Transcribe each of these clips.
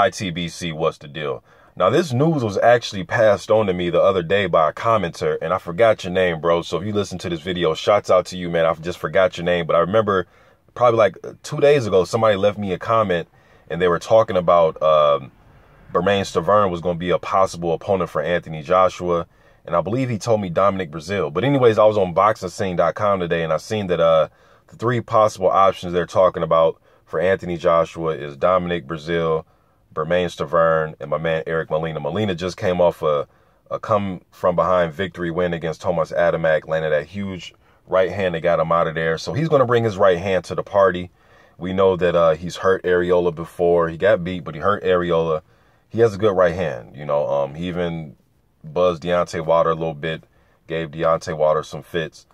ITBC, what's the deal? Now, this news was actually passed on to me the other day by a commenter, and I forgot your name, bro. So if you listen to this video, shouts out to you, man. I just forgot your name, but I remember probably like 2 days ago, somebody left me a comment, and they were talking about BERMANE Stiverne was going to be a possible opponent for Anthony Joshua, and I believe he told me Dominic Breazeale. But anyways, I was on BoxingScene.com today, and I seen that the 3 possible options they're talking about for Anthony Joshua is Dominic Breazeale, BERMANE Stiverne, and my man Eric Molina. Molina just came off a come-from-behind victory win against Thomas Adamek, landed that huge right hand that got him out of there. So he's going to bring his right hand to the party. We know that he's hurt Areola before. He got beat, but he hurt Areola. He has a good right hand. You know, he even buzzed Deontay Wilder a little bit, gave Deontay Wilder some fits.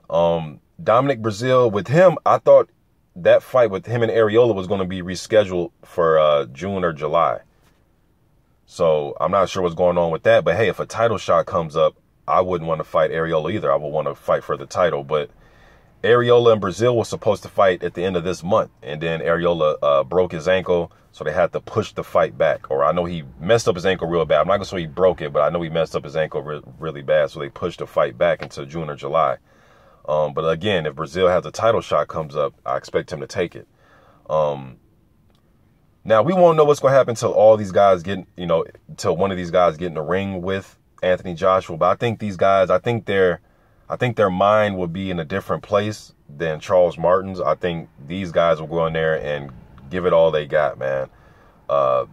Dominic Breazeale, with him, I thought that fight with him and Areola was going to be rescheduled for June or July. So I'm not sure what's going on with that. But hey, if a title shot comes up, I wouldn't want to fight Areola either. I would want to fight for the title. But Areola and Breazeale were supposed to fight at the end of this month. And then Areola broke his ankle, so they had to push the fight back. Or I know he messed up his ankle real bad. I'm not going to say he broke it, but I know he messed up his ankle really bad. So they pushed the fight back into June or July. But again, if Breazeale has a title shot comes up, I expect him to take it. Now, we won't know what's going to happen until all these guys get, until one of these guys get in the ring with Anthony Joshua. But I think these guys, I think their mind will be in a different place than Charles Martin's. I think these guys will go in there and give it all they got, man. BERMANE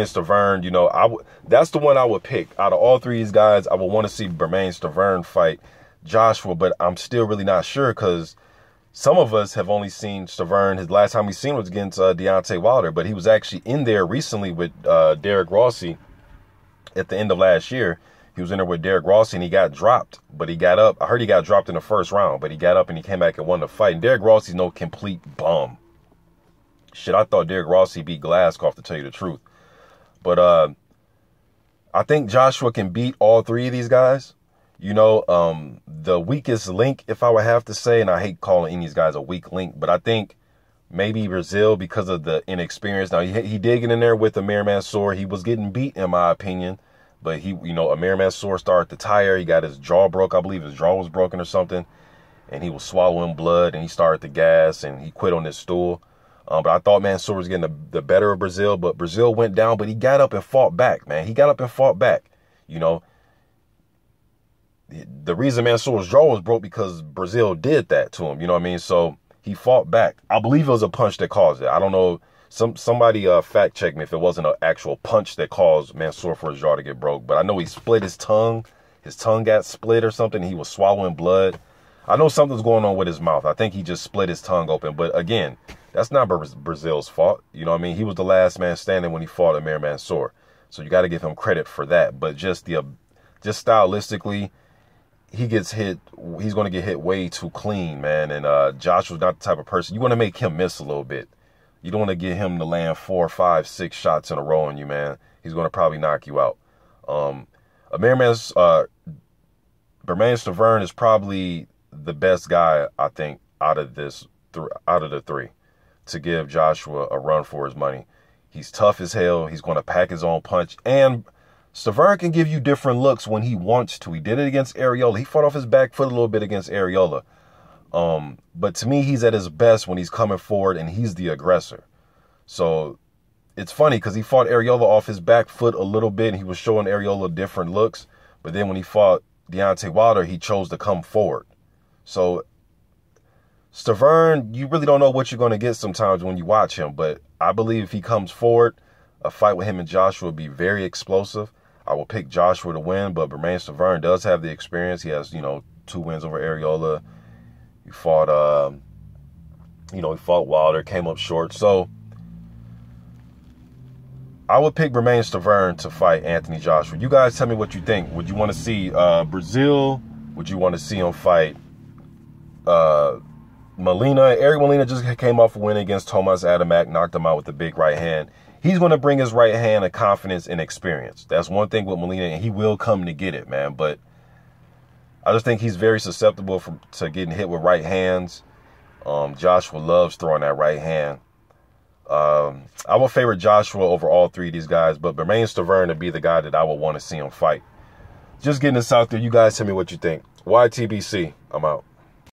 Stiverne, that's the one I would pick. Out of all 3 of these guys, I would want to see BERMANE Stiverne fight Joshua, but I'm still really not sure because some of us have only seen Stiverne. His last time we seen was against Deontay Wilder, but he was actually in there recently with Derek Rossi at the end of last year. He was in there with Derek Rossi and he got dropped, but he got up. I heard he got dropped in the first round, but he got up and he came back and won the fight. And Derek Rossi's no complete bum. Shit, I thought Derek Rossi beat Glasgow, to tell you the truth. But I think Joshua can beat all 3 of these guys. The weakest link, if I would have to say, and I hate calling any of these guys a weak link, but I think maybe Breazeale because of the inexperience. Now, he did get in there with Amir Mansour. He was getting beat, in my opinion, but Amir Mansour started to tire. He got his jaw broke. I believe his jaw was broken or something, and he was swallowing blood, and he started to gas, and he quit on his stool. But I thought Mansour was getting the better of Breazeale, but Breazeale went down, but he got up and fought back, man. He got up and fought back, The reason Mansour's jaw was broke because Breazeale did that to him, you know what I mean? So he fought back. I believe it was a punch that caused it. I don't know. Somebody fact check me if it wasn't an actual punch that caused Mansour for his jaw to get broke. But I know he split his tongue. His tongue got split or something. He was swallowing blood. I know something's going on with his mouth. I think he just split his tongue open. But again, that's not Breazeale's fault. You know what I mean? He was the last man standing when he fought Amir Mansour. So you got to give him credit for that. But just stylistically, he gets hit. He's going to get hit way too clean, man. And Joshua's not the type of person. You want to make him miss a little bit. You don't want to get him to land 4, 5, 6 shots in a row on you, man. He's going to probably knock you out. BERMANE Stiverne is probably the best guy, I think, out of the 3 to give Joshua a run for his money. He's tough as hell. He's going to pack his own punch. And Stiverne can give you different looks when he wants to. He did it against Areola. He fought off his back foot a little bit against Areola. But to me, he's at his best when he's coming forward and he's the aggressor. So it's funny because he fought Areola off his back foot a little bit and he was showing Areola different looks. But then when he fought Deontay Wilder, he chose to come forward. So Stiverne, you really don't know what you're going to get sometimes when you watch him. But I believe if he comes forward, a fight with him and Joshua will be very explosive. I will pick Joshua to win, but BERMANE Stiverne does have the experience. He has, 2 wins over Areola. He fought, he fought Wilder, came up short. So I would pick BERMANE Stiverne to fight Anthony Joshua. You guys tell me what you think. Would you want to see Breazeale? Would you want to see him fight Molina? Eric Molina just came off a win against Thomas Adamek, knocked him out with a big right hand. He's going to bring his right hand of confidence and experience. That's one thing with Molina, and he will come to get it, man. But I just think he's very susceptible to getting hit with right hands. Joshua loves throwing that right hand. I would favorite Joshua over all three of these guys, but BERMANE Stiverne to be the guy that I would want to see him fight. Just getting this out there. You guys tell me what you think. YTBC. I'm out.